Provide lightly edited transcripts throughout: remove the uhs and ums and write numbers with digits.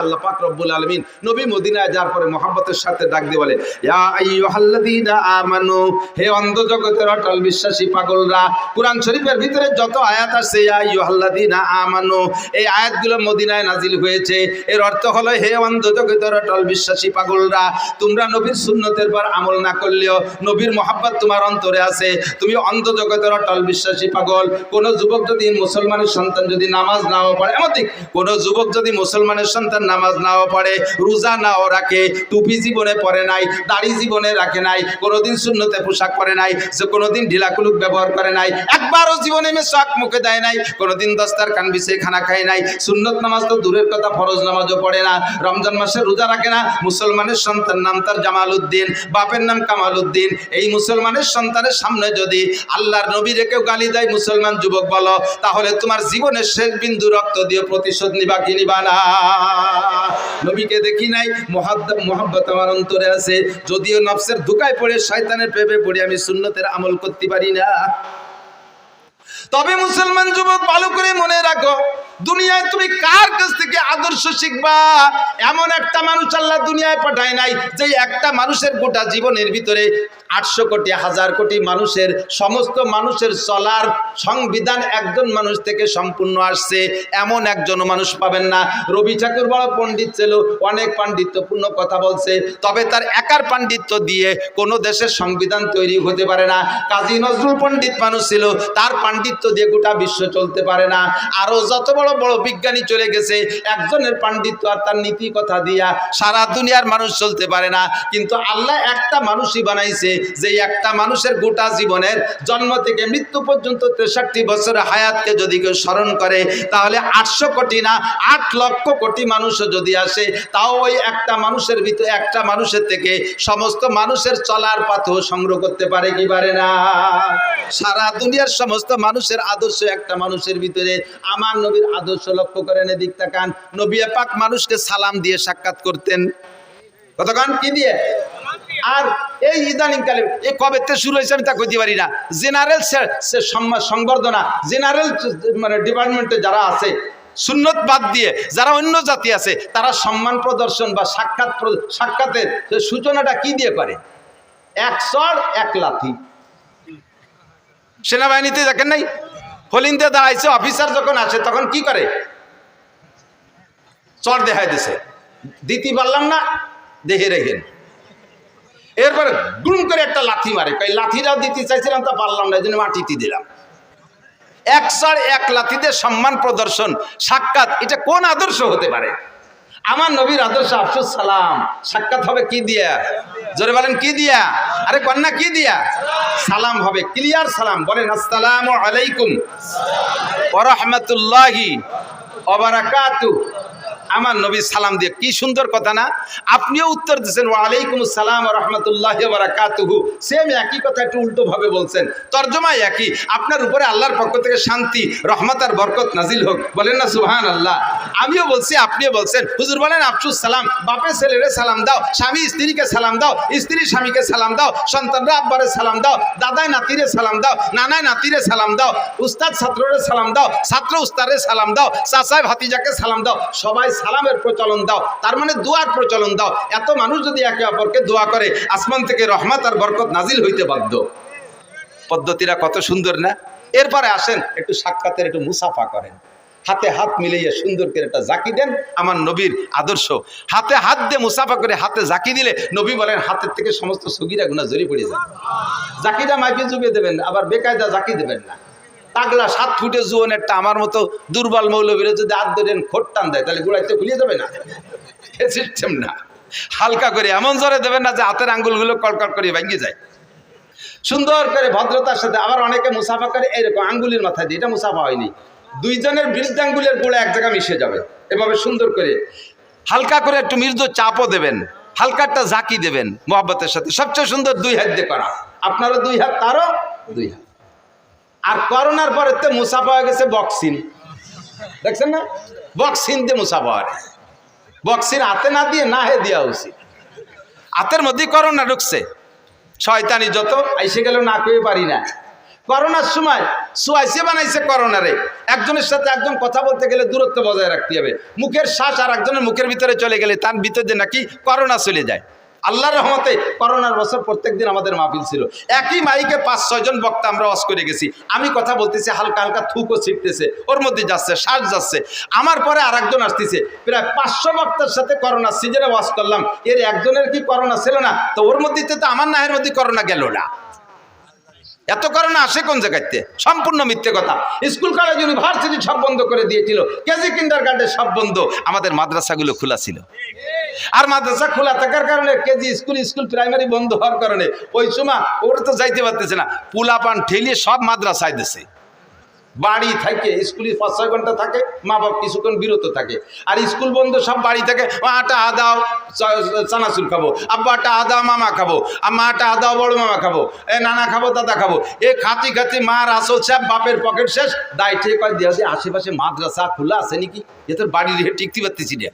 আল্লাহ পাক রব্বুল আলামিন নবী মদিনায় যাওয়ার পরে মুহাব্বতের সাথে ডাক দিয়ে বলে, ইয়া আইয়ুহাল্লাযীনা আমানু, হে অন্ধ জগতের অটল বিশ্বাসী পাগলরা। কুরআন শরীফের ভিতরে যত আয়াত আছে ইয়া আইয়ুহাল্লাযীনা আমানু, এই আয়াতগুলো মদিনায় নাজিল হয়েছে। এর অর্থ হলো, হে অন্ধ জগতের অটল বিশ্বাসী পাগলরা, তোমরা নবীর সুন্নতের পর আমল না করলেও নবীর মুহাব্বত তোমার অন্তরে আছে। তুমি অন্ধ জগতের অটল বিশ্বাসী পাগল। কোন যুবক যদি মুসলমানের সন্তান যদি নামাজ নাও পড়ে, এমনকি কোন যুবক যদি মুসলমানের সন্তান নামাজ নাও পড়ে, রোজা নাও রাখে, টুপি জীবনে পরে নাই, দাড়ি জীবনে রাখে নাই, কোনোদিন সুন্নতে পোশাক পরে নাই, যে কোনোদিন ঢিলাকুলুক ব্যবহার করে নাই, একবারও জীবনে মেশাক মুখে দেয় নাই, কোনোদিন দস্তারখান বিছিয়ে খানা খায় নাই, সুন্নত নামাজ তো দূরের কথা ফরজ নামাজও পড়ে না, রমজান মাসে রোজা রাখে না, মুসলমানের সন্তান নাম তার জামাল উদ্দিন, বাপের নাম কামাল উদ্দিন, এই মুসলমানের সন্তানের সামনে যদি আল্লাহর নবী রেখেও গালি দেয় মুসলমান যুবক বলো, তাহলে তোমার জীবনের শেষ বিন্দু রক্ত দিয়ে প্রতিশোধ নিবা কি নিবা না? নবীকে দেখি নাই, মুহাব্বত আমার অন্তরে আছে, যদিও নফসের ধোঁকায় পড়ে শয়তানের প্রেমে পড়ে আমি সুন্নতের আমল করতে পারি না। তবে মুসলমান যুবক ভালো করে মনে রাখো, দুনিয়ায় তুমি কার কাছ থেকে আদর্শ শিখবা? এমন একটা মানুষ আল্লাহ দুনিয়ায় পাঠায় নাই যে একটা মানুষের গোটা জীবনের ভিতরে 800 কোটি 1000 কোটি মানুষের সমস্ত মানুষের চলার সংবিধান একজন মানুষ থেকে সম্পূর্ণ আসছে, এমন একজন মানুষ পাবেন না। রবি ঠাকুর বড় পণ্ডিত ছিল, অনেক পাণ্ডিত্যপূর্ণ কথা বলছে, তবে তার একার পাণ্ডিত্য দিয়ে কোনো দেশের সংবিধান তৈরি হতে পারে না। কাজী নজরুল পণ্ডিত মানুষ ছিল, তার পাণ্ডিত্য দিয়ে গোটা বিশ্ব চলতে পারে না। আরো যত বড় বড় বিজ্ঞানী চলে গেছে, একজনের পাণ্ডিত্য আর তার নীতি কথা দিয়া সারা দুনিয়ার মানুষ চলতে পারে না। কিন্তু আল্লাহ একটা মানুষই বানাইছে, যে একটা মানুষের গোটা জীবনের জন্ম থেকে মৃত্যু পর্যন্ত 63 বছরের হায়াতকে যদি কেউ স্মরণ করে, তাহলে 800 কোটি না 8 লক্ষ কোটি মানুষও যদি আসে, তাও ওই একটা মানুষের ভিতরে, একটা মানুষের থেকে সমস্ত মানুষের চলার পথও সংগ্রহ করতে পারে কি পারে না? সারা দুনিয়ার সমস্ত মানুষের আদর্শ একটা মানুষের ভিতরে। আমার নবীর আদর্শ লক্ষ্য করেন, এদিক তাকান। নবী পাক মানুষকে সালাম দিয়ে সাক্ষাৎ করতেন। কতক্ষণ কি দিয়ে? আর এই ইদানিং কালে এই কবে থেকে শুরু হয়েছে আমি তা কইতে পারি না। জেনারেল সংবর্ধনা, জেনারেল মানে ডিপার্টমেন্টে যারা আছে, সুন্নত বাদ দিয়ে যারা অন্য জাতি আছে, তারা সম্মান প্রদর্শন বা সাক্ষাতের সূচনাটা কি দিয়ে করে? 1 চড় 1 লাথি। সেনাবাহিনীতে দেখেন নাই, হলিন্দে দাঁড়াইছে, অফিসার যখন আসে তখন কি করে? চড় দেখাই দিছে, দিতে পারলাম না, দেখে রেখেন। এরপরে গুম করে একটা লাথি মারে, কই লাথিটাও দিতে চাইছিলাম তা পারলাম না, এই জন্য মাটিতে দিলাম। 1 চড় 1 লাথিতে সম্মান প্রদর্শন, সাক্ষাৎ, এটা কোন আদর্শ হতে পারে? আমার নবীর আদর্শ আফসুস সালাম, সাক্ষাৎ হবে কি দিয়া? জোরে বলেন কি দিয়া? আরে কন্যা কি দিয়া? সালাম হবে, ক্লিয়ার সালাম। বলেন আসসালামু আলাইকুম ওয়া রাহমাতুল্লাহি ওয়া বারাকাতুহু। আমার নবী সালাম দিয়ে, কি সুন্দর কথা না? আপনিও উত্তর দিচ্ছেন ওয়া আলাইকুম আসসালাম ওয়া রাহমাতুল্লাহি ওয়া বারাকাতুহু, সেম একই কথা, একটু উল্টো ভাবে বলছেন, তরজমা একই। আপনার উপরে আল্লাহর পক্ষ থেকে শান্তি, রহমত আর বরকত নাজিল হোক। বলেন না সুবহানাল্লাহ? আমিও বলছি, আপনিও বলছেন। হুজুর বলেন আফসুস সালাম, বাপে ছেলেরে সালাম দাও, স্বামী স্ত্রীকে সালাম দাও, স্ত্রী স্বামীকে সালাম দাও, সন্তানরা আব্বারে সালাম দাও, দাদায় নাতিরে সালাম দাও, নানায় নাতিরে সালাম দাও, উস্তাদ ছাত্ররে সালাম দাও, ছাত্র উস্তাদরে সালাম দাও, চাচায় ভাতিজাকে সালাম দাও, সবাই সালামের প্রচলন দাও। তার মানে দোয়ার প্রচলন দাও। এত মানুষ যদি একে অপরকে দোয়া করে, আসমান থেকে রহমত আর বরকত নাজিল হইতে বাধ্য। পদ্ধতিটা কত সুন্দর না? এরপরে আসেন একটু সাক্ষাতের, একটু মুসাফা করেন, হাতে হাত মিলিয়ে সুন্দর করে একটা জাকি দেন। আমার নবীর আদর্শ, হাতে হাত দিয়ে মুসাফা করে হাতে জাকি দিলে নবী বলেন হাতের থেকে সমস্ত সগীরা গুনাহ ঝরে পড়ে যায়। জাকিটা মাইপে জুবিয়ে দেবেন, আবার বেকায়দা জাকি দেবেন না। তাগলা 7 ফুটে জুয়ন একটা আমার মতো দুর্বল মৌলবীরা যদি হাত ধরেন খোট টান দেয়, তাহলে গোড়াইতে খুলিয়ে যাবে না? সিস্টেম না। হালকা করে এমন জোরে দেবেন না যে হাতের আঙ্গুলগুলো কড়কড় করে ভেঙে যায়। সুন্দর করে ভদ্রতার সাথে। আবার অনেকে মুসাফা করে এরকম আঙ্গুলির মাথায় দিয়ে, এটা মুসাফা হয়নি। দুইজনের বৃদ্ধাঙ্গুলের গোড়া এক জায়গায় মিশে যাবে, এভাবে সুন্দর করে হালকা করে একটু মৃদু চাপও দেবেন, হালকা একটা জাকি দেবেন মোহাব্বতের সাথে। সবচেয়ে সুন্দর 2 হাত দিয়ে করা, আপনারও 2 হাত, তারও 2 হাত। আর করোনার পরে তো মুসাফা হয়ে গেছে বক্সিং, দেখছেন না? বক্সিং দিয়ে মুসাফা হয়। বক্সিং হাতে না দিয়ে না হে দেওয়া উচিত। হাতের মধ্যেই করোনা ঢুকছে, শয়তানি যত আইসে গেল না কয়ে পারি না। করোনার সময় সোয়াইসে বানাইছে করোনারে, একজনের সাথে একজন কথা বলতে গেলে দূরত্ব বজায় রাখতে হবে। মুখের শ্বাস আর একজনের মুখের ভিতরে চলে গেলে তার ভিতরে নাকি করোনা চলে যায়। আল্লাহর রহমতে করোনার বছর প্রত্যেকদিন আমাদের মাহফিল ছিল, একই মাইকে 5-6 জন বক্তা আমরা ওয়াজ করে গেছি। আমি কথা বলতেছি, হালকা হালকা থুকও ছিটতেছে, ওর মধ্যে যাচ্ছে, শ্বাস যাচ্ছে। আমার পরে আর একজন আসতেছে, প্রায় 500 বক্তার সাথে করোনা সিজনে ওয়াজ করলাম, এর একজনের কি করোনা ছিল না? তো ওর মধ্যে তো আমার নাহের মধ্যে করোনা গেল না। এত করোনা আসে কোন জায়গাতে? সম্পূর্ণ মিথ্যে কথা। স্কুল কলেজ ইউনিভার্সিটি সব বন্ধ করে দিয়েছিল, কেজি কিন্ডারগার্টেন সব বন্ধ, আমাদের মাদ্রাসাগুলো খোলা ছিল। আর মাদ্রাসা খোলা থাকার কারণে কেজি স্কুল প্রাইমারি বন্ধ হওয়ার কারণে ওই সময় ওরা তো যাইতে পারতেছে না, পোলাপান ঠেলিয়ে সব মাদ্রাসায় দিছে। বাড়ি থাকে স্কুলে 5-6 ঘন্টা থাকে, মা বাপ কিছুক্ষণ বিরত থাকে, আর স্কুল বন্ধ, সব বাড়ি থেকে আটা আদাও চানাচুর খাবো, আব্বা আটা আদাও মামা খাবো, আম্মা আটা আদাও বড় মামা খাবো, এ নানা খাবো দাদা খাবো, এ খাতি খাতি মার আসল সব বাপের পকেট শেষ। দায় ঠিক করে দিয়ে আশেপাশে মাদ্রাসা খোলা আছে নাকি, এ তোর বাড়ি রেখে টিকতে পারতেছি না,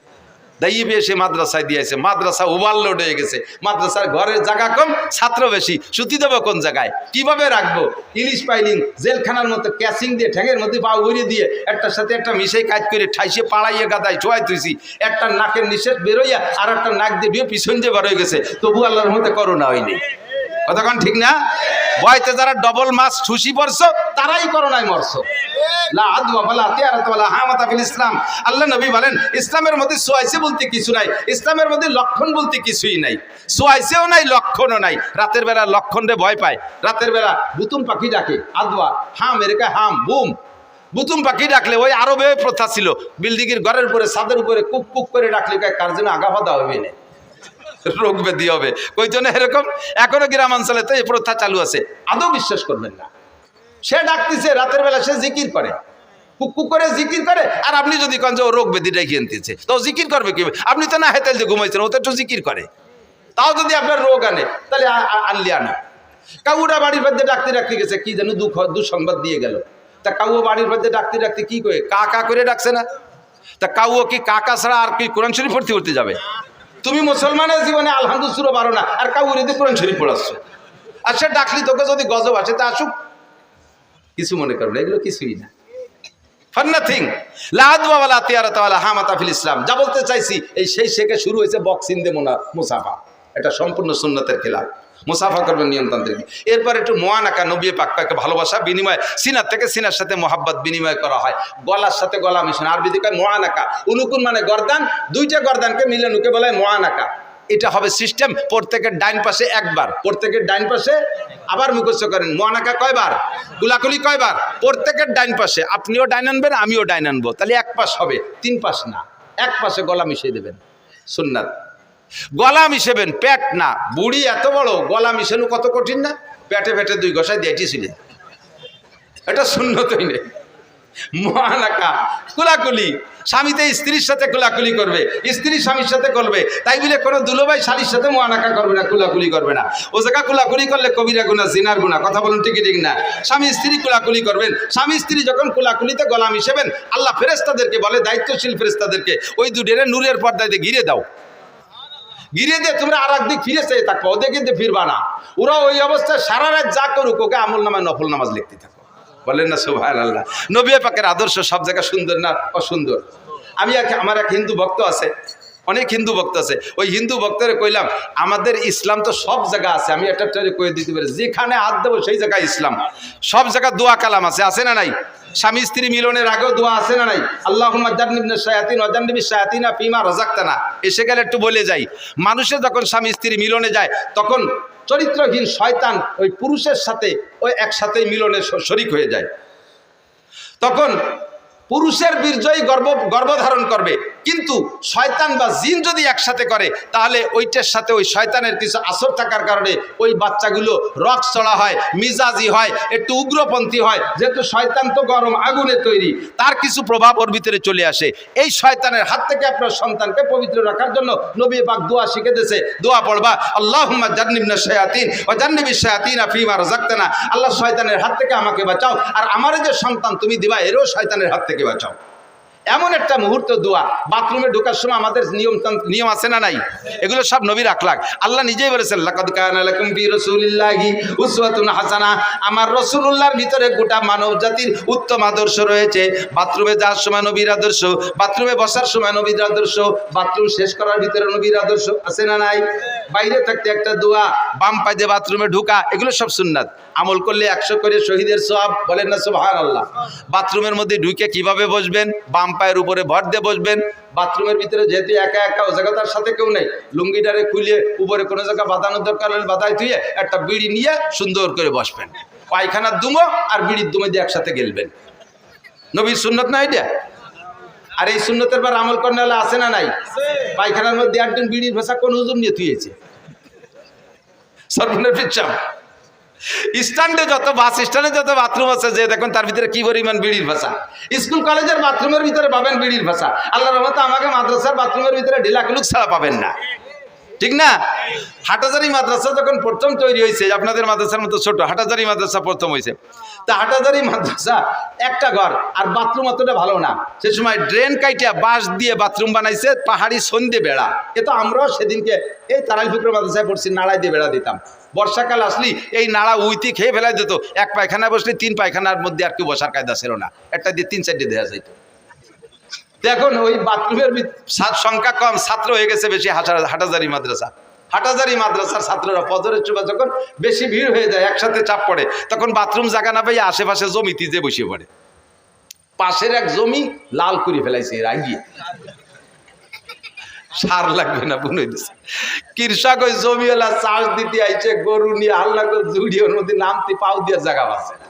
দাইয়ে এসে মাদ্রাসায় দিয়েছে। মাদ্রাসা ওভারলোড হয়ে গেছে, মাদ্রাসার ঘরের জায়গা কম, ছাত্র বেশি, সুতি দেবো কোন জায়গায়, কিভাবে রাখবো? ইলিশ পাইলিং জেলখানার মতো ক্যাসিং দিয়ে ঠ্যাঙের মধ্যে পা উড়িয়ে দিয়ে একটার সাথে একটা মিশাই কাজ করে ঠাইসে পাড়াইয়ে গাদায় ছোঁয়াই তুইছি, একটা নাকের নিঃশ্বাস বেরোইয়া আর একটা নাক দিয়ে পিছন দিয়ে বার হয়ে গেছে, তবু আল্লাহর মধ্যে করোনা হয়নি। কতক্ষণ ঠিক না? বয়তে যারা ডবল মাছ ঠুসি পড়ছো তারাই করোনায় মরছো। ইসলাম, আল্লাহ নবী বলেন ইসলামের মধ্যে সোয়াইসে বলতে কিছু নাই, ইসলামের মধ্যে লক্ষণ বলতে কিছুই নাই, সোয়াইসেও নাই লক্ষণও নাই। রাতের বেলা লক্ষণ রে ভয় পায়, রাতের বেলা বুতুম পাখি ডাকে, আদওয়া হাম এরকা হাম বুম, বুতুম পাখি ডাকলে ওই আরবে প্রথা ছিল, বিল্ডিং এর ঘরের উপরে ছাদের উপরে কুক কুক করে ডাকলে কার জন্য আগা বাধা হবে না, রোগ ব্যাধি হবে, ওই জন্য এরকম এখনো গ্রামাঞ্চলে তো এই প্রথা চালু আছে। আদৌ বিশ্বাস করবেন না, সে ডাকতেছে রাতের বেলা, সে জিকির করে, কুকু করে জিকির করে, আর আপনি যদি কন যে ও রোগ ব্যাধি ডেকে আনতেছে, তো জিকির করবে কি? আপনি তো না হেতেল যে ঘুমাইছেন, ও তো একটু জিকির করে, তাও যদি আপনার রোগ আনে তাহলে আনলি আনা। কাউরা বাড়ির মধ্যে ডাকতে ডাকতে গেছে, কি যেন দুঃসংবাদ দিয়ে গেল। তা কাউ বাড়ির মধ্যে ডাকতে ডাকতে কি করে কা কা করে ডাকছে না? তা কাউ কি কাকা ছাড়া আর কি কোরআন শরীফ পড়তে পড়তে যাবে? তুমি মুসলমানের জীবনে আলহামদুলিল্লাহ পারো না, আর কাউরে দিয়ে কোরআন শরীফ পড়াচ্ছ। আর সে ডাকলি তোকে যদি গজব আসে তা আসুক, কিছু মনে করো না, এগুলো কিছুই না। ইসলাম যা বলতে চাইছি, এই সেই শেখে শুরু হয়েছে বক্সিং দে মুসাফা, এটা সম্পূর্ণ সুন্নতের খেলা। মুসাফা করবেন নিয়মতান্ত্রিক। এরপর একটু মোয়ানাকা, নবী পাক পাকে ভালোবাসা বিনিময়, সিনার থেকে সিনার সাথে মোহাব্বত বিনিময় করা হয়, গলার সাথে গলা মিশন, আরবিতে কয় মোয়ানাকা। উনুকুন মানে গর্দান, দুইটা গর্দানকে মিলে নুকে বলে মোয়ানাকা। এটা হবে সিস্টেম, প্রত্যেকের ডাইন পাশে একবার, প্রত্যেকের ডাইন পাশে আবার মুখস্থ করেন মোয়ানাকা কয়বার, কুলাকুলি কয়বার, প্রত্যেকের ডাইন পাশে। আপনিও ডাইন আনবেন, আমিও ডাইন আনবো, তাহলে এক পাশ হবে, 3 পাশ না, এক পাশে গলা মিশিয়ে দেবেন, সুন্নাত। গলা মিশেবেন, পেট না। বুড়ি এত বড়, গলা মিশানো কত কঠিন না? পেটে পেটে 2 ঘষায় দিয়েছিল, এটা সুন্নতই নেই। মোয়ানাকা কুলাকুলি, স্বামীতে স্ত্রীর সাথে কুলাকুলি করবে, স্ত্রী স্বামীর সাথে করবে, তাই বলে কোনো দুলোভাই শালীর সাথে মোয়ানাকা করবে না, কুলাকুলি করবে না। ও জায়গা কুলাকুলি করলে কবিরা গুনাহ, জিনার গুনাহ। কথা বলুন ঠিক ঠিক না? স্বামী স্ত্রী কুলাকুলি করবেন, স্বামী স্ত্রী যখন কুলাকুলিতে গলা মিশেবেন, আল্লাহ ফেরেশতাদেরকে বলে, দায়িত্বশীল ফেরেশতাদেরকে, ওই দুডেরে নূরের পর্দায় ঘিরে দাও, ঘিরে দিয়ে তোমরা আর একদিক ফিরে চেয়ে থাকবো, ওদের কিন্তু ফিরবা না। ওরা ওই অবস্থায় সারা রাত যা করুক, ওকে আমল নামায় নফল নামাজ লিখতে থাকো, বলেন না সুবহানাল্লাহ। নবী পাকের আদর্শ সব জায়গায় সুন্দর না অসুন্দর? আমার এক হিন্দু ভক্ত আছে, অনেক হিন্দু ভক্ত আছে, ওই হিন্দু ভক্তরে কইলাম আমাদের ইসলাম তো সব জায়গা আছে, আমি একটা কয়ে দিতে পারি, যেখানে হাত দেবো সেই জায়গায় ইসলাম। সব জায়গায় দোয়া কালাম আছে না নাই? স্বামী স্ত্রী মিলনের আগেও দোয়া আছে না নাই? আল্লাহুম্মা জান্নিবনা শায়াতিন ওয়া জান্নিবিশ শায়াতিনা ফিমা রাযাকতানা। এসে গেলে একটু বলে যাই, মানুষের যখন স্বামী স্ত্রী মিলনে যায়, তখন চরিত্রহীন শয়তান ওই পুরুষের সাথে ওই একসাথে মিলনে শরীক হয়ে যায়, তখন পুরুষের বীর্যই গর্ভধারণ করবে, কিন্তু শয়তান বা জিন যদি একসাথে করে, তাহলে ওইটার সাথে ওই শয়তানের কিছু আসর থাকার কারণে ওই বাচ্চাগুলো রক চড়া হয়, মিজাজি হয়, একটু উগ্রপন্থী হয়, যেহেতু শয়তান তো গরম আগুনে তৈরি, তার কিছু প্রভাব ওর ভিতরে চলে আসে। এই শয়তানের হাত থেকে আপনার সন্তানকে পবিত্র রাখার জন্য নবী পাক দোয়া শিখে দিয়েছে, দোয়া পড়বা, আল্লাহুম্মা জান্নিবনা শায়াতিন ওয়া জান্নিবিশ শায়াতিনা ফিমা রাযাকতানা। আল্লাহ শয়তানের হাত থেকে আমাকে বাঁচাও, আর আমার যে সন্তান তুমি দিবা এরও শয়তানের হাত থেকে বাঁচাও। এমন একটা মুহূর্ত দোয়া, বাথরুমে ঢোকার সময় আমাদের নিয়ম আছে না নাই? এগুলো সব নবীর আখলাক। আল্লাহ নিজেই বলেছেন, লাকাদ কানা লাকুম ফি রাসূলিল্লাহি উসওয়াতুন হাসানাহ, আমার রাসূলুল্লাহর ভিতরে গোটা মানব জাতির উত্তম আদর্শ রয়েছে। বাথরুমে যাওয়ার সময় নবীর আদর্শ, বাথরুমে বসার সময় নবীর আদর্শ, বাথরুম শেষ করার ভিতরে নবীর আদর্শ আছে না নাই? বাইরে থাকতে একটা দোয়া, বাম পায়ে দিয়ে বাথরুমে ঢোকা, এগুলো সব সুন্নাত। আমল করলে 100 করে শহীদের সওয়াব, বলেন না সুবহানাল্লাহ। বাথরুমের মধ্যে ঢুকে কিভাবে বসবেন? বাম পায়ের উপরে ভর দিয়ে বসবেন। বাথরুমের ভিতরে যেহেতু একা একা, ও জায়গা তার সাথে কেউ নেই, লুঙ্গিটারে খুলে উপরে কোনো জায়গা বাঁধানোর দরকার হলে বাঁধাই ধুয়ে একটা বিড়ি নিয়ে সুন্দর করে বসবেন। পায়খানার দুমো আর বিড়ির দুমো দিয়ে একসাথে গেলবেন। নবীর সুন্নত না এটা? আর এই সুন্নতের পর আমল করলে হলে আছে না নাই? পায়খানার মধ্যে একজন বিড়ির ভাষা কোন হুজুর নিয়ে তুইয়েছে? সর্বনের পিছাম স্ট্যান্ডে যত বাস স্ট্যান্ডে যত বাথরুম আছে, যে দেখুন তার ভিতরে কি পরিমাণ বিড়ির ভাষা। স্কুল কলেজের বাথরুমের ভিতরে পাবেন বিড়ির ভাষা। আল্লাহর রহমতে আমাকে মাদ্রাসার বাথরুমের ভিতরে ঢিলাকুলুক ছাড়া পাবেন না, ঠিক না? হাটাজারি মাদ্রাসা যখন প্রথম তৈরি হয়েছে, আপনাদের মাদ্রাসার মতো ছোট, হাটাজারি মাদ্রাসা প্রথম হয়েছে। তা হাটাজারি মাদ্রাসা একটা ঘর, আর বাথরুম অতটা ভালো না। সে সময় ড্রেন কাইটা বাঁশ দিয়ে বাথরুম বানাইছে, পাহাড়ি সন্ধে বেড়া। এ তো আমরাও সেদিনকে এই তারাইল ফিকর মাদ্রাসায় পড়ছি, নাড়াই দিয়ে বেড়া দিতাম। বর্ষাকাল আসলি এই নাড়া উইতি খেয়ে ফেলাই দিত। এক পায়খানায় বসলে 3 পায়খানার মধ্যে আর কেউ বসার কায়দা ছিল না, একটা দিয়ে 3-4টে দেওয়া যাইত। দেখুন ওই বাথরুমের সংখ্যা কম, ছাত্র হয়ে গেছে বেশি। হাটাজারি মাদ্রাসা, হাটাজারি মাদ্রাসার ছাত্ররা ফজরের সময় যখন বেশি ভিড় হয়ে যায়, একসাথে চাপ পড়ে, তখন বাথরুম জায়গা না পাই আশেপাশে জমিতে যে বসে পড়ে। পাশের এক জমি লাল করে ফেলাইছে রাগিয়ে, সার লাগবে না বুনে দিছে। কৃষক ওই জমিওয়ালা চাষ দিতে আইছে, গরু নিয়ে হাল্লা করে জুড়ি, ওর মধ্যে নামতে পাও দিয়ে জায়গা পাচ্ছে না।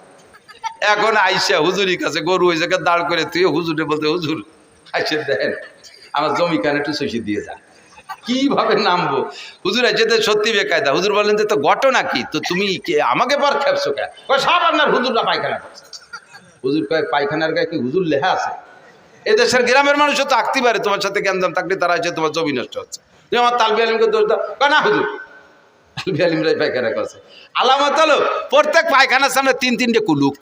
এখন আইসা হুজুরির কাছে গরু ওই জায়গায় দাঁড় করে তুই হুজুরে বলতে, হুজুর আইসে দেন আমার জমি কানে একটু শশী দিয়ে যান। কিভাবে নামবো? হুজুর যেতে সত্যি বেকায়দা। হুজুর বললেন যে তো ঘটনা কি, তো তুমি আমাকে পর খেপছো কেন? সব আপনার হুজুররা পায়খানা করছে। হুজুর কয় পায়খানার গায়ে কি হুজুর লেখা আছে? এদেশের গ্রামের মানুষও তো আঁকতে পারে, তোমার সাথে জ্ঞানদাম থাকলে তারা আছে তোমার জমি নষ্ট হচ্ছে। তুমি আমার তালবি আলিমকে দোষ দাও, না হুজুর তালবি আলিমরাই পায়খানা করছে। আলামত হলো প্রত্যেক পায়খানার সামনে 3-3টে কুলুক।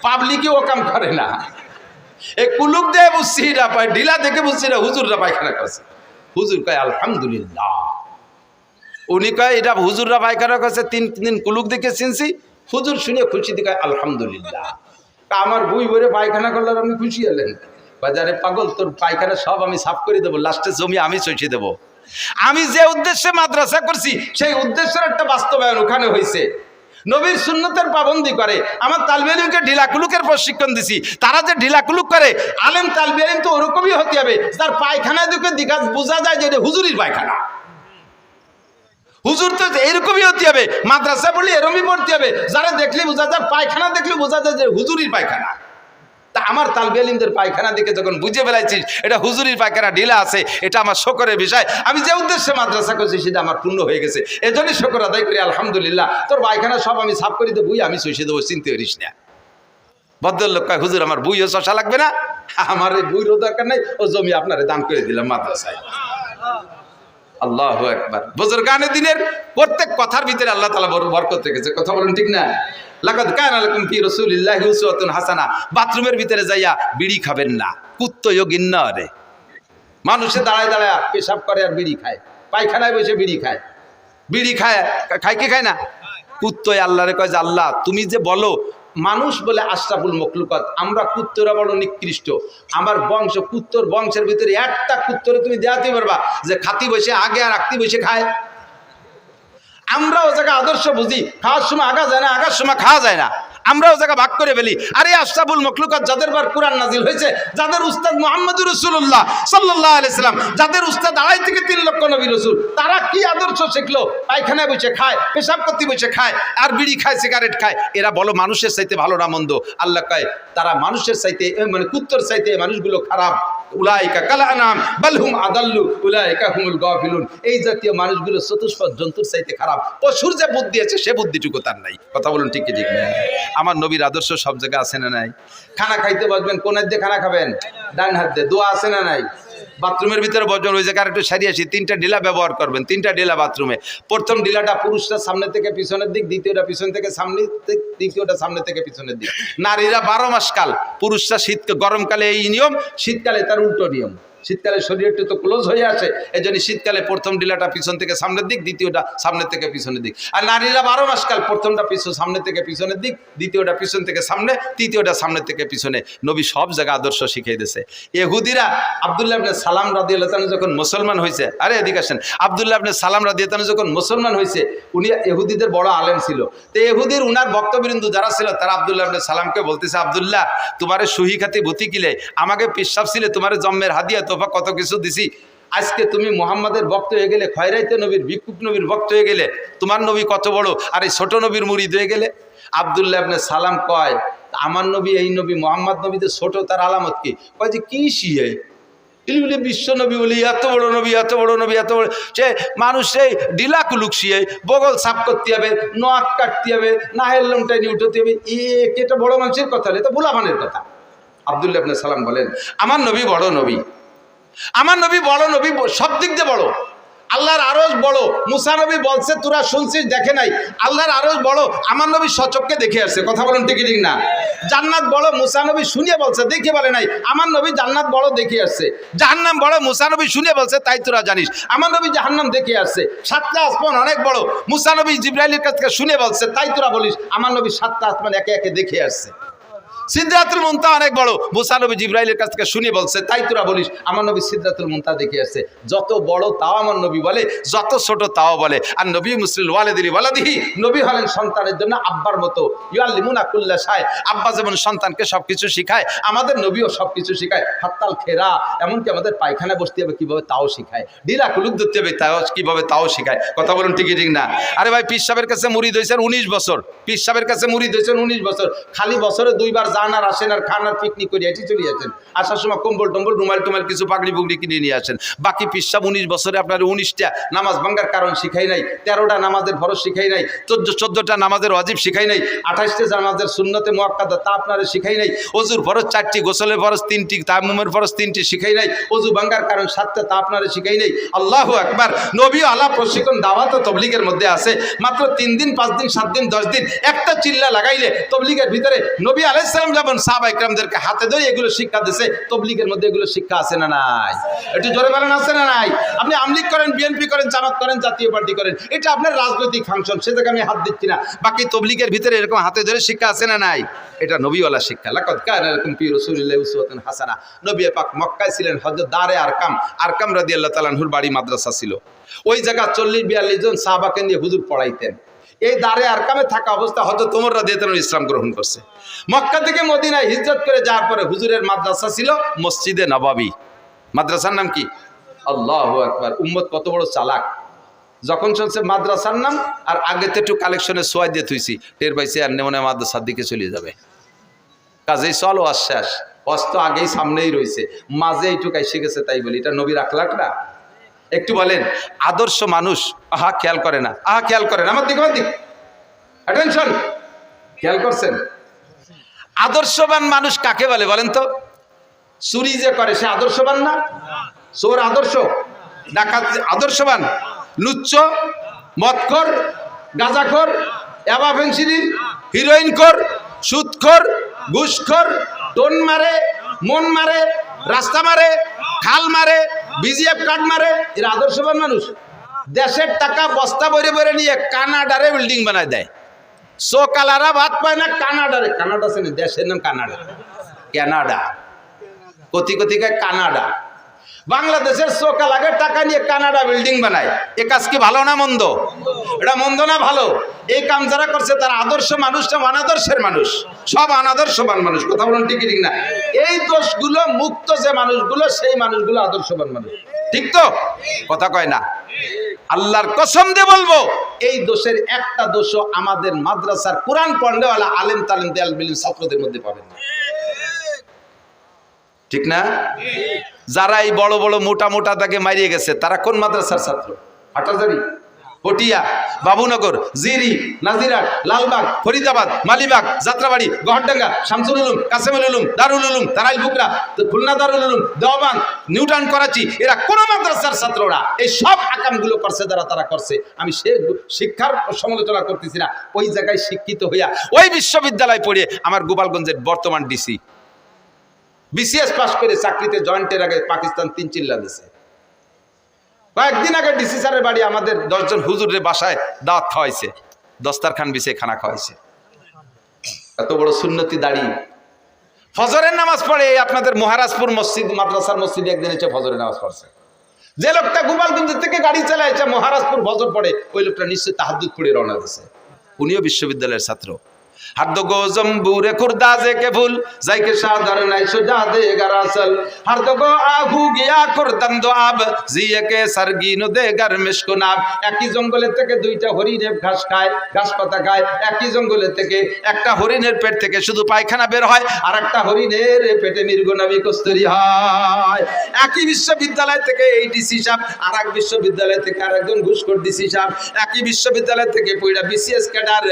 পাবলিকে ও কাম করে না, এই কুলুক দিয়ে বুঝছি না, পায় ঢিলা দেখে বুঝছি না হুজুররা পায়খানা করছে। হুজুর কয় আলহামদুলিল্লাহ। উনি কয় এটা হুজুররা পায়খানা করছে, 3 দিন কুলুক দেখে চিনছি। হুজুর শুনে খুশি দিকে আলহামদুলিল্লাহ। আমার বই ভরে পায়খানা করলে আপনি খুশি হলেন? বাজারে পাগল, তোর পায়খানা সব আমি সাফ করে দেবো, লাস্টে জমি আমি চষে দেবো। আমি যে উদ্দেশ্যে মাদ্রাসা করছি সেই উদ্দেশ্যের একটা বাস্তবায়ন ওখানে হয়েছে। নবীর সুন্নতের পাবন্দি করে। আমার তালবি আলিমকে ঢিলাকুলুকের প্রশিক্ষণ দিছি, তারা যে ঢিলাকুলুক করে, আলেম তালবি আলিম তো ওরকমই হতে হবে, তার পায়খানায় দুকে দিঘা বোঝা যায় যে এটা হুজুরির পায়খানা। হুজুর তো এইরকমই হতে হবে, মাদ্রাসা পড়লে এরকমই পড়তে হবে, যারা দেখলে বোঝা যায়, পায়খানা দেখলে বোঝা যায় যে হুজুরির পায়খানা। তা আমার তালবি আলিমদের পায়খানা দিকে যখন বুঝে ফেলাইছিস এটা হুজুরির পায়খানা ঢিলা আছে, এটা আমার শকরের বিষয়। আমি যে উদ্দেশ্যে মাদ্রাসা করছি সেটা আমার পূর্ণ হয়ে গেছে, এজন্যই শকর আদায় করি আলহামদুলিল্লাহ। তোর পায়খানা সব আমি সাফ করে দেবো, আমি চষে দেবো, চিনতে পারিস না। ভদ্রলোক কয় হুজুর আমার বইও চষা লাগবে না, আমার এই বইরও দরকার নাই, ও জমি আপনারে দান করে দিলাম মাদ্রাসায়। আল্লাহু আকবার। বুজুরগানে দিনের প্রত্যেক কথার ভিতরে আল্লাহ তাআলা বরকত রেখেছে, কথা বলেন ঠিক না? লাকাদ কানা লাকুম ফি রাসূলিল্লাহি উসওয়াতুন হাসানাহ। বাথরুমের ভিতরে যাইয়া বিড়ি খাবেন না, কুত্তয়ও গিন্না রে। মানুষে দাঁড়ায় দাঁড়ায় পেশাব করে আর বিড়ি খায়, পায়খানায় বসে বিড়ি খায়। বিড়ি খায়, খায় কি খায় না? কুত্তয় আল্লাহরে কয় যে আল্লাহ তুমি যে বলো মানুষ বলে আশরাফুল মখলুকাত, আমরা কুত্তরা বড় নিকৃষ্ট। আমার বংশ, কুত্তর বংশের ভিতরে একটা কুত্তরে তুমি দেখাতে পারবা যে খাতি বসে আগে আর আঁকতি বসে খায়? আমরা ও জায়গা আদর্শ বুঝি, খাওয়ার সময় আগা যায় না, আগার সময় খাওয়া যায় না, আমরা ও জায়গা ভাগ করে ফেলি। আরে আশরাফুল মখলুকাত যাদের বার কোরআন নাজিল হয়েছে, যাদের উস্তাদ মুহাম্মদুর রাসূলুল্লাহ সাল্লাল্লাহু আলাইহি সাল্লাম, যাদের উস্তাদ 2.5 থেকে 3 লক্ষ নবী রাসূল, তারা কি আদর্শ শিখলো? পায়খানায় বসে খায়, পেশাব করতে বসে খায়, আর বিড়ি খায়, সিগারেট খায়। এরা বলো মানুষের চাইতে ভালো না মন্দ? আল্লাহ কয় তারা মানুষের চাইতে, মানে কুত্তর চাইতে মানুষগুলো খারাপ। উলাইকা কাল আনাম বাল হুম আদাল্লু উলাইকা হুমুল গাফিলুন। এই জাতীয় মানুষগুলো চতুষ্পদ জন্তুর চাইতে খারাপ। পশুর যে বুদ্ধি আছে সে বুদ্ধিটুকু তার নাই। কথা বলুন ঠিক কি ঠিক না? আমার নবীর আদর্শ সব জায়গায় আছে না নাই? খানা খাইতে বসবেন, কোন দিয়ে খানা খাবেন? ডান হাত দিয়ে। দোয়া আছে না নাই? বাথরুমের ভিতরে বজন ওই জায়গায় একটু সারিয়ে আসি, 3টা ডিলা ব্যবহার করবেন, 3টা ডিলা বাথরুমে। প্রথম ডিলাটা পুরুষরা সামনে থেকে পিছনের দিক, দ্বিতীয়টা পিছন থেকে সামনে দিক, তৃতীয়টা সামনে থেকে পিছনের দিক। নারীরা 12 মাস কাল, পুরুষরা গরমকালে এই নিয়ম, শীতকালে তার উল্টো নিয়ম। শীতকালে শরীর একটু তো ক্লোজ হয়ে আসে, এই জন্য শীতকালে প্রথম ডিলাটা পিছন থেকে সামনের দিক, দ্বিতীয়টা সামনে থেকে পিছনের দিক। আর নারীরা 12 মাস কাল, প্রথমটা সামনে থেকে পিছনের দিক, দ্বিতীয়টা পিছন থেকে সামনে, তৃতীয়টা সামনে থেকে পিছনে। নবী সব জায়গায় আদর্শ শিখিয়ে দিয়েছে। ইহুদিরা আব্দুল্লাহ ইবনে সালাম রাদিয়াল্লাহু তাআলা যখন মুসলমান হয়েছে, আরে এদিকে আসেন, আব্দুল্লাহ ইবনে সালাম রাদিয়াল্লাহু তাআলা যখন মুসলমান হয়েছে, উনি ইহুদিদের বড় আলেম ছিল। তো ইহুদির উনার বক্তবৃন্দ যারা ছিল, তারা আব্দুল্লাহ ইবনে সালামকে বলতেছে, আব্দুল্লাহ তোমারে সুহি খাতি ভূতি কিলে, আমাকে পিসাব ছিলে, তোমারে জন্মের হাদিয়া তোফা কত কিছু দিছি, আজকে তুমি মুহাম্মাদের ভক্ত হয়ে গেলে, খয়রাইতে নবীর, ভিক্ষুক নবীর ভক্ত হয়ে গেলে, তোমার নবী কত বড়, আর এই ছোট নবীর মুরিদ হয়ে গেলে। আব্দুল্লাহ ইবনে সালাম কয়, আমার নবী, এই নবী মুহাম্মদ নবীতে ছোট, তার আলামত কি? কয় যে কি শিয়ে বলে বিশ্ব নবী বলি, এত বড় নবী, এত বড় নবী, এত বড়, সে মানুষ সেই ডিলা কুলুক শিয়ে বগল সাফ করতে হবে, নখ কাটতে হবে, নাহের লোমটাই নিয়ে উঠতে হবে, এটা বড় মানুষের কথা, এটা ভোলাভানের কথা। আব্দুল্লাহ ইবনে সালাম বলেন, আমার নবী বড় নবী, আমার নবী বড় নবী, সব দিক দিয়ে বড়। আল্লাহর আরশ বড়, মুসা নবী বলছে, তোরা শুনছিস, দেখে নাই, আল্লাহর আরশ বড়, আমার নবী সচক্ষে দেখে আসছে। কথা বলেন ঠিক ঠিক না? জান্নাত বড়, মুসা নবী শুনিয়ে বলছে, দেখে বলে নাই, আমার নবী জান্নাত বড়, দেখে আসছে। জাহান্নাম বড়, মুসা নবী শুনিয়ে বলছে, তাই তোরা জানিস, আমার নবী জাহান্নাম দেখে আসছে। 7টা আসমান অনেক বড়, মুসা নবী জিবরাইলের কাছ থেকে শুনে বলছে, তাই তোরা বলিস, আমার নবী 7টা আসমান একে একে দেখে আসছে। সিদরাতুল মুনতাহা অনেক বড়, মুসা নবী জিবরাইলের কাছ থেকে শুনে বলছে, তাই তোরা বলিস, আমার নবী সিদরাতুল মুনতাহা দেখে আসছে। যত বড় তাও আমার নবী বলে, যত ছোট তাও বলে। আর নবী মুসলিল ওয়ালিদিহি ওয়ালাদিহি, নবী হলেন সন্তানের জন্য আব্বার মতো। ইউআল্লিমুনা কুল্লা শাই, আব্বা যেমন সন্তানকে সবকিছু শিখায়, আমাদের নবীও সবকিছু শিখায়। হাত্তাল খেরা, এমনকি আমাদের পায়খানা বসতে হবে কিভাবে তাও শিখায়, ডিলা কুলুক ধরতে হবে তাও কিভাবে তাও শিখায়। কথা বলুন ঠিক ঠিক না? আরে ভাই, পীর সাহেবের কাছে মুরিদ হয়েছেন 19 বছর, পীর সাহেবের কাছে মুরিদ হয়েছেন 19 বছর, খালি বছরে 2বার যান আর আসেন, আর খান আর পিকনিক করে এটি চলে আসেন। আসার সময় কম্বল টম্বল, রুমাল টুমাল, কিছু পাগড়ি পুগড়ি কিনে নিয়ে আসেন। বাকি পীর সাহেব 19 বছরে আপনার 19টা নামাজ ভাঙ্গার কারণ শিখাই নাই, 13টা নামাজের ফরজ শিখাই নাই, 14টা নামাজের ওয়াজিব শিখাই নাই, 28টা নামাজের সুন্নতে মুআক্কাদা তা আপনারা শিখাই নাই, ওযুর ফরজ 4টি, গোসলের ফরজ 3টি, তায়াম্মুমের ফরজ 3টি শিখাই নাই, ওযু ভাঙ্গার কারণ 7টা তা আপনারা শিখাই নাই। আল্লাহু আকবার। নবী আলা প্রশিক্ষণ দাওয়াত ও তবলিগের মধ্যে আছে। মাত্র 3 দিন, 5 দিন, 7 দিন, 10 দিন একটা চিল্লা লাগাইলে তবলিগের ভিতরে নবী আলাইহিস সালাম যেমন সাহাবা ইকরামদেরকে হাতে ধরে এগুলো শিক্ষা দিয়েছে, তবলিগের মধ্যে এগুলো শিক্ষা আছে না নাই? একটু জোরে বলেন, আছে না নাই? আপনি আমলিগ করেন, বিএনপি করেন, জামাত করেন, জাতীয় পার্টি করেন, এটা আপনার রাজনৈতিক ফাংশন, সে জায়গায় আমি হাত দিচ্ছি না। বাকি তবলিগের ভিতরে এরকম হাতে ধরে শিক্ষা আছে না নাই? এটা নবীওয়ালা শিক্ষা। লাকাদ কানা লাকুম ফি রাসূলিল্লাহি উসওয়াতুন হাসানাহ। নবী পাক মক্কায় ছিলেন, হযরত দারে আরকাম রাদিয়াল্লাহু তাআলা আনহুর বাড়ি মাদ্রাসা ছিল। ওই জায়গা 40-42 জন সাহাবাকে নিয়ে হুজুর পড়াইতেন। এই দারে আরকামে থাকা অবস্থা হযরত ওমর রাদিয়াল্লাহু তাআলা ইসলাম গ্রহণ করছে। মক্কা থেকে মদিনায় হিজরত করে যাওয়ার পরে হুজুরের মাদ্রাসা ছিল মসজিদে নববী। মাদ্রাসার নাম কি? আল্লাহু আকবার। উম্মত কত বড় চালাক, যখন শুনছে মাদ্রাসার নাম আর আগেতে একটু কালেকশনে সোয়াই দিয়ে থুইছি, টের পাইছে আর মনে হয় মাদ্রাসার দিকে চলে যাবে। কাজেই চলো আশ্বাস, অস্ত আগেই সামনেই রয়েছে, মাঝে এইটুকু এসে গেছে, তাই বলি এটা নবীর আখলাক না? একটু বলেন, আদর্শ মানুষ খেয়াল করে না, খেয়াল করেন আমার দিক, অ্যাটেনশন, খেয়াল করছেন? আদর্শবান মানুষ কাকে বলে বলেন তো? চুরি যে করে সে আদর্শবান না? চোর আদর্শ, ডাকাত আদর্শবান, লুচ্চ, মদখোর, গাঁজাখোর, ইয়াবা ফেন্সিডিল, হিরোইনখোর, সুদখোর, ঘুষখোর, টোন মারে, মন মারে, রাস্তা মারে, খাল মারে, বিজিএফ কার্ড মারে, এরা আদর্শবান মানুষ? দেশের টাকা বস্তা ভরে ভরে নিয়ে কানাডারে বিল্ডিং বানায় দেয়। সোকালারা ভাত পায় না কানাডারে, কানাডা আছে না, দেশের নাম Canada, Canada, crore crore Canada. বাংলাদেশের সোকালাকে টাকা নিয়ে কানাডা বিল্ডিং বানায়। এ কাজ কি ভালো না মন্দ? এটা মন্দ না ভালো? এই কাম যারা করছে তারা আদর্শ মানুষ না অনাদর্শের মানুষ? সব অনাদর্শবান মানুষ। কথা বলুন ঠিক ঠিক না? এই দোষগুলো মুক্ত যে মানুষগুলো, সেই মানুষগুলো আদর্শবান মানুষ। ঠিক তো? কথা কয় না? আল্লাহর কসম দিয়ে বলবো, এই দোষের একটা দোষও আমাদের মাদ্রাসার কোরআন পড়নেওয়ালা আলেম তালেম দেয়াল বিলিম ছাত্রদের মধ্যে পাবেন না। ঠিক না? যারা এই বড় বড় মোটা মোটা তাকে মারিয়ে গেছে, তারা কোন মাদ্রাসার ছাত্র? হাটাজারি? পটিয়া, বাবুনগর, জিরি, নাজিরাট, লালবাগ, ফরিদাবাদ, মালিবাগ, যাত্রাবাড়ি, গহরডাঙ্গা, শামসুল উলুম, কাসেমুল উলুম, দারুল উলুম, তারাইল বুকরা, খুলনা দারুল উলুম, দেওবান, নিউটাউন, করাচি, এরা কোন মাদ্রাসার ছাত্ররা এই সব আকামগুলো করছে যারা তারা করছে। আমি সে শিক্ষার সমালোচনা করতেছি না, ওই জায়গায় শিক্ষিত হইয়া ওই বিশ্ববিদ্যালয় পড়ে আমার গোপালগঞ্জের বর্তমান ডিসি বিসিএস পাস করে চাকরিতে জয়েন্টের আগে পাকিস্তান 3 চিল্লা দিছে। কয়েকদিন আগে ডিসি স্যারের বাড়ি আমাদের 10 জন হুজুরের বাসায় দাওয়াত খাওয়াইছে, দস্তারখান বিছে খানা খাওয়াইছে। এত বড় সুন্নতি দাড়ি। ফজরের নামাজ পড়ে আপনাদের মহারাজপুর মসজিদ মাদ্রাসার মসজিদে একদিন এসে ফজরের নামাজ পড়ছে। যে লোকটা গোপালগঞ্জ থেকে গাড়ি চালাইছে মহারাজপুর ফজর পড়ে, ওই লোকটা নিশ্চয়ই তাহাজ্জুদ পড়ে রওনা দিয়েছে। উনিও বিশ্ববিদ্যালয়ের ছাত্র। हर दो गो जम्बूरे खुरदाजे के फूल जाइके शादर নাই সুজা দে গারাসল हर दो गो आहू গিয়া করদন দো আব জিয়ে কে সরগিনো দে গর মিশকুনাব। একই জঙ্গলে থেকে দুইটা হরিণ ঘাস খায়, ঘাস পাতা খায়। একই জঙ্গলে থেকে একটা হরিণের পেট থেকে শুধু পায়খানা বের হয়, আর একটা হরিণের পেটে মৃগনাভি কস্তুরী হয়। একই বিশ্ববিদ্যালয় থেকে এই ডিসি সাহেব, আর এক বিশ্ববিদ্যালয় থেকে আরেকজন ঘুষখোর ডিসি সাহেব, একই বিশ্ববিদ্যালয় থেকে পয়লা BCS cadre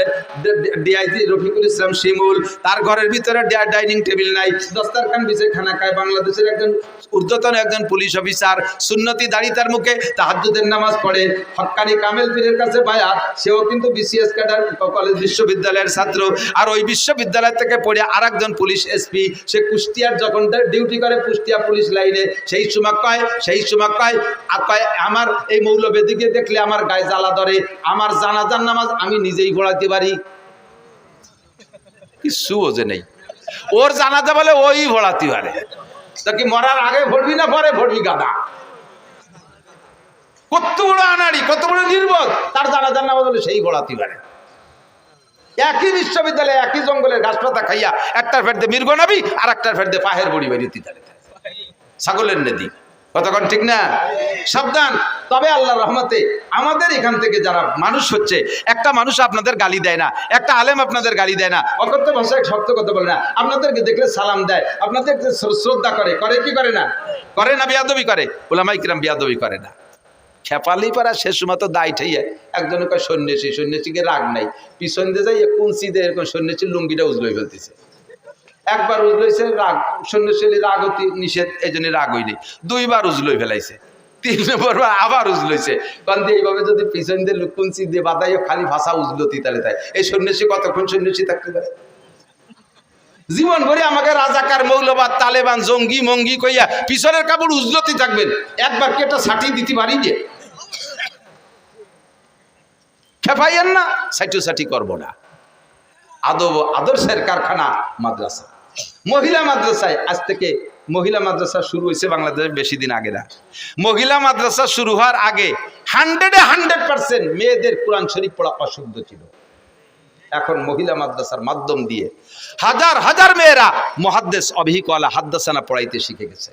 DIG Rafiqul Islam শিমুল, তার ঘরের ভিতরে ডাইনিং টেবিল নাই, দস্তারখান বিছে খানা খায়। বাংলাদেশের একজন ঊর্ধ্বতন একজন পুলিশ অফিসার, সুন্নতি দাড়ি তার মুখে, তাহাজ্জুদের নামাজ পড়ে, হক্কানি কামেল পীরের কাছে বায়াত, সেও কিন্তু বিসিএস ক্যাডার কলেজ বিশ্ববিদ্যালয়ের ছাত্র। আর ওই বিশ্ববিদ্যালয় থেকে পড়ে আরেকজন পুলিশ এসপি, সে কুষ্টিয়ার যখন ডিউটি করে কুষ্টিয়া পুলিশ লাইনে, সেই সময় কয় আমার এই মৌলবেদিকে দেখলে আমার গায়ে জ্বালা ধরে, আমার জানাজার নামাজ আমি নিজেই পড়াতে পারি। কিছু বোঝে নেই, ওর জানাজা বলে ওই ভরাতি পারে। তা কি মরার আগে ভরবি না পরে ভরবি গাদা? কত বড় আনাড়ি, কত বড় নির্বোধ, তার জানাজার নামাজ বলে সেই ভরাতি পারে। একই বিশ্ববিদ্যালয়ে একই জঙ্গলের ঘাস পাতা খাইয়া একটার ফেরদে মৃগনাভি আর একটার ফেরদে পাহের বড়ি বাড়িতে ছাগলের নেদি। কতক্ষণ ঠিক না? সাবধান। তবে আল্লাহর রহমতে আমাদের এখান থেকে যারা মানুষ হচ্ছে, একটা মানুষ আপনাদের গালি দেয় না, একটা আলেম আপনাদের গালি দেয় না, অকথ্য ভাষায় শক্ত কথা বলে না, আপনাদেরকে দেখলে সালাম দেয়, আপনাদেরকে শ্রদ্ধা করে কি করে না? করে না বিয়াদবি করে? উলামায়ে কিরাম বিয়াদবি করে না। খেপালি পাড়া শেষ সময় তো দায় ঠাইয়া একজনের কয় সন্ন্যাসী, সন্ন্যাসীকে রাগ নাই, পিছন দিয়ে যাই কুঞ্চি দিয়ে এরকম সন্ন্যাসীর লুঙ্গিটা উজলই ফেলতেছে। একবার উজলাইছে, রাগ সন্ন্যাসী রাগ অতি নিষেধ, এই জন্য রাগ হইনি। 2 বার উজলই ফেলাইছে, 3 নম্বর বার আবার উজলইছে। কারণ এইভাবে যদি পিছন দিয়ে লুকুঞ্চি দিয়ে বাদাইও খালি ভাষা উজলতি তাহলে তাই এই সন্ন্যাসী কতক্ষণ সন্ন্যাসী থাকতে পারে? জীবন ভরে আমাকে রাজাকার, মৌলবাদ, তালেবান, জঙ্গি মঙ্গি কইয়া পিছনের কাপড় উজলতি থাকবেন, একবার কি একটা ছাটি দিতে পারি যে? খেপাইয়েন না, সাইটি করবো না। আদর্শের কারখানা মাদ্রাসা, মহিলা মাদ্রাসায় আজ থেকে মহিলা মাদ্রাসা শুরু হয়েছে বাংলাদেশে বেশি দিন আগে না। মহিলা মাদ্রাসা শুরু হওয়ার আগে 100% মেয়েদের কোরআন শরীফ পড়া অশুদ্ধ ছিল। এখন মহিলা মাদ্রাসার মাধ্যম দিয়ে হাজার হাজার মেয়েরা মুহাদ্দিস অভিহিকওয়ালা হাদ্দাসানা পড়াইতে শিখে গেছে।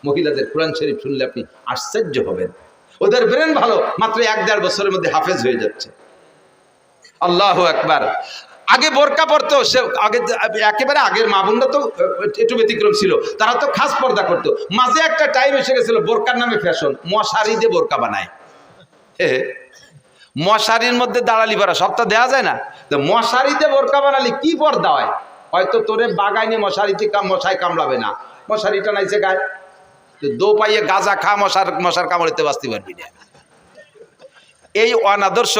মহিলাদের কোরআন শরীফ শুনলে আপনি আশ্চর্য হবেন, ওদের ব্রেন ভালো, মাত্র 1-1.5 বছরের মধ্যে হাফেজ হয়ে যাচ্ছে। আল্লাহু আকবার। আগে বোরকা পরতো, সে আগে একেবারে আগের মা বোনরা তো একটু ব্যতিক্রম ছিল, তারা তো খাস পর্দা করতো। মাঝে একটা টাইম এসে গেছিল বোরকার নামে ফ্যাশন, মশারি দিয়ে বোরকা বানায়। মশারির মধ্যে দাঁড়ালি পারা সবটা দেওয়া যায় না, তো মশারিতে বোরকা বানালি কি পর্দা হয়? হয়তো তোরে বাগাইনি মশারিতে মশাই কামড়াবে না, মশারিটা নাইছে গায়ে, দো পাইয়ে গাঁজা খা, মশার কামড়িতে বাঁচতে পারবি না। এই অনাদর্শ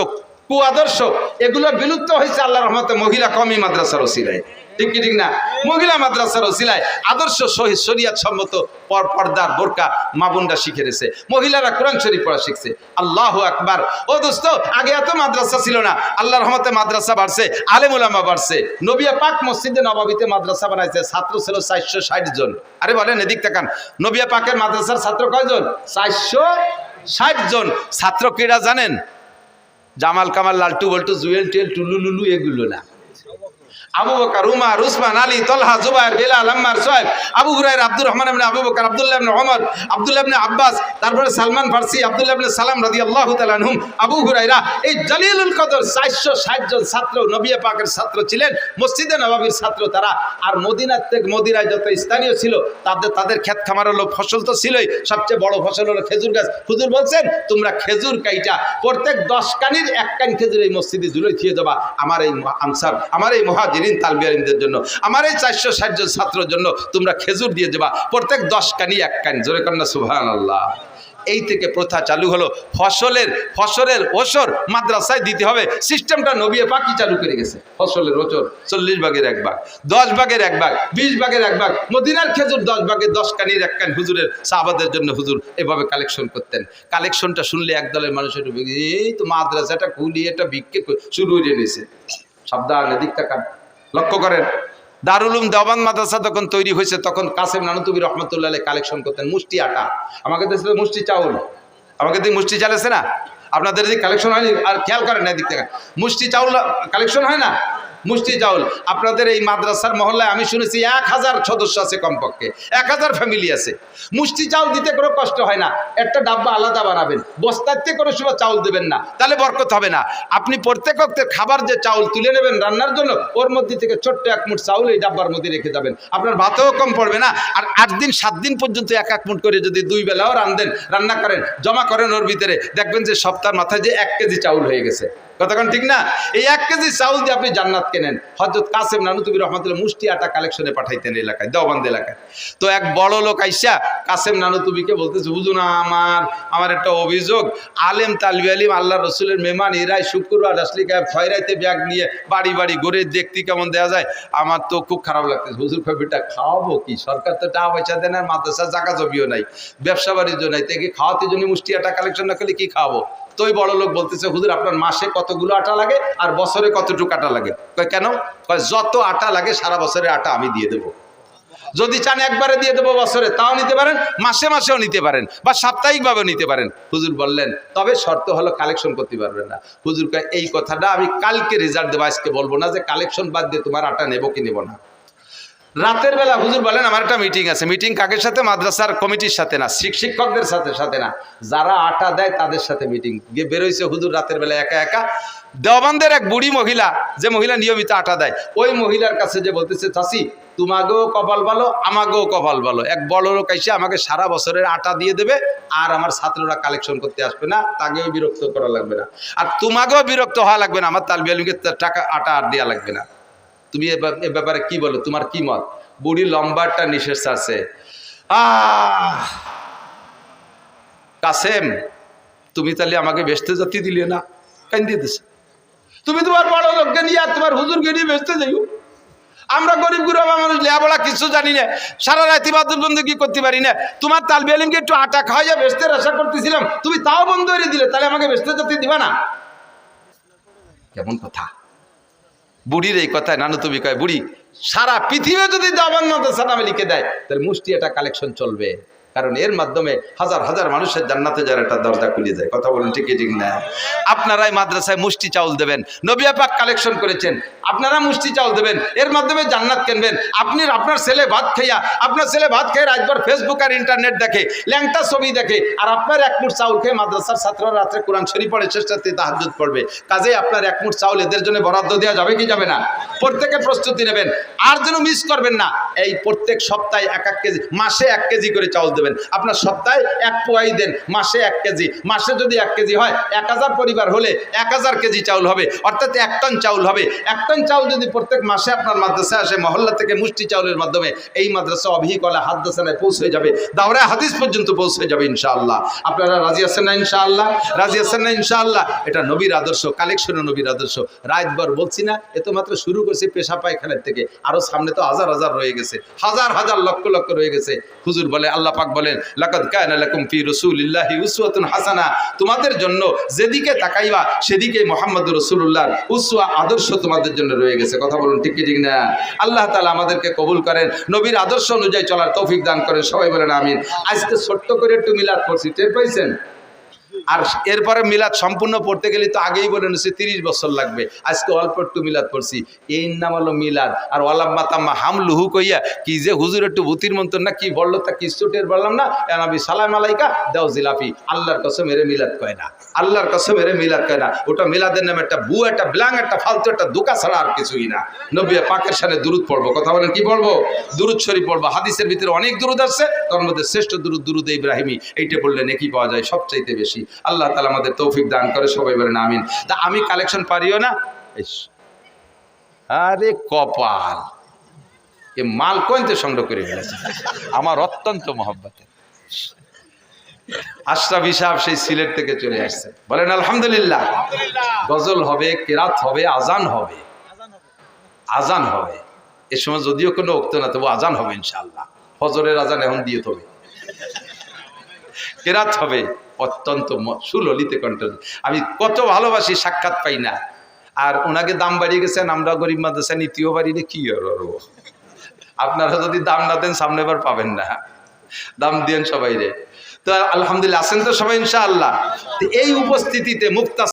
কুআদর্শ এগুলো বিলুপ্ত হয়েছে আল্লাহর রহমতে মহিলা কওমি মাদ্রাসার ওসিলায়। ঠিক কি ঠিক না? মহিলা মাদ্রাসার ওসিলায় আদর্শ শরীয়ত সম্মত পর্দার বোরকা মা বোনরা শিখে গেছে, মহিলারা কোরআন শরীফ পড়া শিখছে। আল্লাহু আকবার। ও দোস্ত, আগে এত মাদ্রাসা ছিল না, আল্লাহর রহমতে মাদ্রাসা বাড়ছে, আলেম ওলামা বাড়ছে। নবী পাক মসজিদে নববীতে মাদ্রাসা বানাইছে, ছাত্র ছিল 460 জন। আরে বলেন এদিক তাকান, নবী পাকের মাদ্রাসার ছাত্র কয়জন? 460 জন। ছাত্র কিরা জানেন? জামাল কামাল, লালটু বল্টু, জুয়েল টেল, টুলু লুলু এগুলো না, আবু বকর, উমর, উসমান, আলী, তলহা, জুবায়ের, বেলাল, আম্মার, সোহেব, আবু হুরায়রা, আব্দুর রহমান ইবনে আবু বকর, আব্দুল্লাহ ইবনে ওমর, আব্দুল্লাহ ইবনে আব্বাস, তারপরে সালমান ফারসি, আব্দুল্লাহ ইবনে সালাম রাদিয়াল্লাহু তাআলা আনহুম, আবু হুরায়রা, এই জলিলুল কদর 460 জন ছাত্র নবী পাকের ছাত্র ছিলেন, মসজিদে নববীর ছাত্র তারা। আর মদিনায় যত স্থানীয় ছিল তাদের ক্ষেত খামার হলো, ফসল তো ছিলই, সবচেয়ে বড় ফসল হলো খেজুর গাছ। হুজুর বলছেন তোমরা খেজুর কাইটা প্রত্যেক 10 কানির 1 কান খেজুর এই মসজিদে ঝুলিয়ে দিয়ে যাবা আমার এই আনসার, আমার এই মুহাজিরিন তালবিয়ারিনদের জন্য, আমার এই 460 জন ছাত্রের জন্য তোমরা খেজুর দিয়ে যাবা প্রত্যেক 10 কানি 1 কান। জোরে কন্যা সুবহানাল্লাহ। এই থেকে প্রথা চালু হলো। ফসলের ওসর মাদ্রাসায় দিতে হবে, সিস্টেমটা নবী পাকই চালু করে গেছে। ফসলের ওসর 40 ভাগের 1 ভাগ, 10 ভাগের 1 ভাগ, 20 ভাগের 1 ভাগ। মদিনার খেজুর 10 ভাগের 10 কানির 1 কান হুজুরের সাহাবাদের জন্য হুজুর এভাবে কালেকশন করতেন। কালেকশনটা শুনলে একদলের মানুষের এই তো মাদ্রাসাটা খুলি এটা বিক্রি শুরু হয়ে নিয়েছে। সাবধানে দিক তাকান, লক্ষ্য করেন। দারুল উলুম দেওবন্দ মাদ্রাসা যখন তৈরি হয়েছে তখন কাসেম নানুতুবি রহমতুল্লাহ আলাইহি কালেকশন করতেন মুষ্টি আটা। আমাকে দেশে মুষ্টি চাউল, আমাকে দিকে মুষ্টি চাল আছে না, আপনাদের দিকে কালেকশন হয়নি? আর খেয়াল করেন না দিক থেকে মুষ্টি চাউল কালেকশন হয় না? মুষ্টি চাউল আপনাদের এই মাদ্রাসার মহল্লায় আমি শুনেছি 1000 সদস্য আছে, কমপক্ষে 1000 ফ্যামিলি আছে। মুষ্টি চাউল দিতে কোনো কষ্ট হয় না, একটা ডাব্বা আলাদা বানাবেন, বস্তাতে কোনো সময় চাউল দেবেন না, তাহলে বরকত হবে না। আপনি প্রত্যেক অক্তের খাবার যে চাউল তুলে নেবেন রান্নার জন্য, ওর মধ্যে থেকে ছোট্ট 1 মুঠ চাউল এই ডাব্বার মধ্যে রেখে যাবেন, আপনার ভাতও কম পড়বে না। আর 8 দিন 7 দিন পর্যন্ত 1 মুঠ করে যদি 2 বেলাও রান্না করেন, জমা করেন ওর ভিতরে, দেখবেন যে সপ্তাহের মাথায় যে 1 কেজি চাউল হয়ে গেছে। কতক্ষণ ঠিক না? এই 1 কেজি চাউল দিয়ে আপনি জান্নাত কেনেন। হযরত কাসেম নানুতুবি রহমাতুল্লাহ মুষ্টি আটা কালেকশনে পাঠাইতেন এলাকায়, দেওবন্দ এলাকায়। তো এক বড় লোক আইসা কাসেম নানুতুবিকে বলতেছে, হুজুর আমার একটা অভিযোগ, আলেম তালবি আলিম আল্লাহ রসুলের মেহমান এরাই শুক্রবার আসলে খয়রাইতে ব্যাগ নিয়ে বাড়ি বাড়ি ঘুরে দেখতে কেমন দেওয়া যায়, আমার তো খুব খারাপ লাগতেছে। হুজুর কবিটা খাওয়াবো কি? সরকার তো টাকা পয়সা দেন, আর মাদ্রাসা জায়গা জমিও নাই, ব্যবসা বাণিজ্য নাই, থেকে খাওয়াতে জন্য মুষ্টি আটা কালেকশন না করলে কি খাওয়াবো? তো ওই বড় লোক বলতেছে, হুজুর আপনার মাসে কতগুলো আটা লাগে আর বছরে কতটুকু আটা লাগে? কেন? যত আটা লাগে সারা বছরের আটা আমি দিয়ে দেবো। যদি চান একবারে দিয়ে দেবো বছরে, তাও নিতে পারেন, মাসে মাসেও নিতে পারেন, বা সাপ্তাহিকভাবেও নিতে পারেন। হুজুর বললেন তবে শর্ত হলো কালেকশন করতে পারবেন না। হুজুর কয় এই কথাটা আমি কালকে রেজাল্ট দেবো, আজকে বলবো না যে কালেকশন বাদ দিয়ে তোমার আটা নেবো কি নেবো না। রাতের বেলা হুজুর বলেন আমার একটা মিটিং আছে। মিটিং কাকের সাথে? মাদ্রাসার কমিটির সাথে না, শিক্ষকদের সাথে না, যারা আটা দেয় তাদের সাথে মিটিং। গিয়ে বেরোইছে হুজুর রাতের বেলা একা একা। দেওবন্দের এক বুড়ি মহিলা, যে মহিলা নিয়মিত আটা দেয়, ওই মহিলার কাছে যে বলতেছে, চাচি তোমাকেও কপাল ভালো, আমাকেও কপাল ভালো, এক বড় লোক এসে আমাকে সারা বছরের আটা দিয়ে দেবে, আর আমার ছাত্ররা কালেকশন করতে আসবে না, তাকেও বিরক্ত করা লাগবে না, আর তোমাকেও বিরক্ত হওয়া লাগবে না, আমার তালবি আলিমকে টাকা আটা আর দেওয়া লাগবে না। তুমি এ ব্যাপারে কি বলো, তোমার কি মত? বুড়ি লম্বারটা নিঃশ্বাস আছে। কাসেম তুমি তাহলে আমাকে বেচতে যেতে দিলে না, কেন দিতেছে? তুমি তোমার বড় লোককে নিয়ে আর তোমার হুজুরকে নিয়ে বেচতে যাইও, আমরা গরিব গুরবা মানুষ লেখাপড়া কিছু জানি না, সারা রাত ইবাদত বন্দেগী করতে পারি না, তোমার তালবি আলিমকে একটু আটা খাওয়াইয়া বেচতে আশা করতেছিলাম, তুমি তাও বন্ধ করে দিলে, তাহলে আমাকে বেচতে যেতে দিবা না? কেমন কথা? বুড়ির এই কথায় নানুতুবি কয়, বুড়ি সারা পৃথিবী যদি দেওবন্দ মাদ্রাসা নামে লিখে দেয় তাহলে মুষ্টি এটা কালেকশন চলবে, কারণ এর মাধ্যমে হাজার হাজার মানুষের জান্নাতে যার একটা দরজা খুলে যায়। কথা বলেন ঠিক ঠিক না? আপনারাই মাদ্রাসায় মুষ্টি চাউল দেবেন, নবী পাক কালেকশন করেছেন, আপনারা মুষ্টি চাউল দেবেন, এর মাধ্যমে জান্নাত কিনবেন। আপনার ছেলে ভাত খেয়ে রাতভর ফেসবুক আর ইন্টারনেট দেখে, ল্যাংটা ছবি দেখে, আর আপনার 1 মুঠ চাউল খেয়ে মাদ্রাসার ছাত্ররা রাত্রে কোরআন শরীফ পড়ে, চেষ্টাতে তাহাজ্জুদ পড়বে। কাজেই আপনার 1 মুঠ চাউল এদের জন্য বরাদ্দ দেওয়া যাবে কি যাবে না? প্রত্যেকে প্রস্তুতি নেবেন, আর যেন মিস করবেন না। এই প্রত্যেক সপ্তাহে 1 কেজি, মাসে 1 কেজি করে চাউল দেবেন। আপনার সপ্তাহে 1 পোয়াই দেন, মাসে 1 কেজি। মাসে যদি 1 কেজি হয়, 1000 পরিবার হলে 1000 কেজি চাউল হবে, অর্থাৎ 1 টন চাউল হবে। 1 টন চাউল যদি প্রত্যেক মাসে আপনার মাদ্রাসায় আসে, মহল্লা থেকে মুষ্টি চাউলের মাধ্যমে এই মাদ্রাসা অবিকলা হাদাসানায় পৌঁছে যাবে, দাওরায়ে হাদিস পর্যন্ত পৌঁছে যাবে ইনশাআল্লাহ। আপনারা রাজি আছেন না ইনশাআল্লাহ? রাজি আছেন না ইনশাআল্লাহ? এটা নবীর আদর্শ, কালেকশন নবীর আদর্শ। রাতভর বলছি না, এ তো মাত্র শুরু করছি পেশা পায়খানার থেকে, আরো সামনে তো হাজার হাজার রয়ে গেছে, হাজার হাজার লক্ষ লক্ষ রয়ে গেছে। হুজুর বলে, আল্লাহ পাক বলেন, লাকাদ কানা লাকুম ফি রাসূলিল্লাহি উসওয়াতুন হাসানাহ, তোমাদের জন্য যেদিকে তাকাইবা সেদিকে মুহাম্মদুর রাসূলুল্লাহর উসওয়া আদর্শ তোমাদের জন্য রয়ে গেছে। কথা বলুন ঠিক কি ঠিক না? আল্লাহ তাআলা আমাদেরকে কবুল করেন, নবীর আদর্শ অনুযায়ী চলার তৌফিক দান করেন। সবাই বলেন আমিন। আজকে ছোট্ট করে একটু মিলাদ পড়ছি, টের পাইছেন? আর এরপরে মিলাদ সম্পূর্ণ পড়তে গেলে তো আগেই বলে নিচ্ছে 30 বছর লাগবে, আজকে অল্প একটু মিলাদ পড়ছি, এই নাম হলো মিলাদ। আর ওয়ালাম্মা তাম্মা হামলুহু কইয়া কি যে হুজুর একটু ভূতির মন্তর না কি বললো তা কিছু টের বললাম না, নবী সালাম আলাইকা দাও জিলাপি, আল্লাহর কসম এরে মিলাদ কয় না, আল্লাহর কসম এরে মিলাদ কয় না। ওটা মিলাদের নামে একটা বু, একটা ব্লাং, একটা ফালতু, একটা দোকা ছাড়া আর কিছুই না। নবী পাকের সাথে দুরুদ পড়বো, কথা বলেন কি পড়বো? দুরুদ শরীফ পড়বো। হাদিসের ভিতরে অনেক দুরুদ আছে, তার মধ্যে শ্রেষ্ঠ দুরুদ দুরুদ ইব্রাহিমী, এইটা পড়লে নেকি পাওয়া যায় সবচাইতে বেশি। আল্লাহ তাআলা আমাদের তৌফিক দান করে, সবাই বলেন আমিন। তা আমি কালেকশন পারিও না, আরে কপাল, এ মাল কইতে সংগ্রহ করে ফেলেছে আমার অত্যন্ত মহব্বতের আশরাফি সাহেব সেই সিলেট থেকে চলে আসছে, বলেন আলহামদুলিল্লাহ। গজল হবে, কেরাত হবে, আজান হবে, আজান হবে। এ সময় যদিও কোনো উক্ত না, তবু আজান হবে ইনশাআল্লাহ। ফজরের আজান এখন দিয়ে তবে কেরাত হবে, অত্যন্ত সুললিতে কণ্ঠ। আমি কত ভালোবাসি, সাক্ষাৎ পাই না। আর ওনাকে দাম বাড়িয়ে গেছেন, আমরা গরিব মাদ্রাসা নীতিও বাড়িয়ে কি আর আপনারা যদি দাম না দেন সামনে বার পাবেন না, দাম দিয়েন সবাই রে। তো আলহামদুলিল্লাহ, আছেন তো সবাই ইনশাআল্লাহ। এই উপস্থিতিতে মুক্তা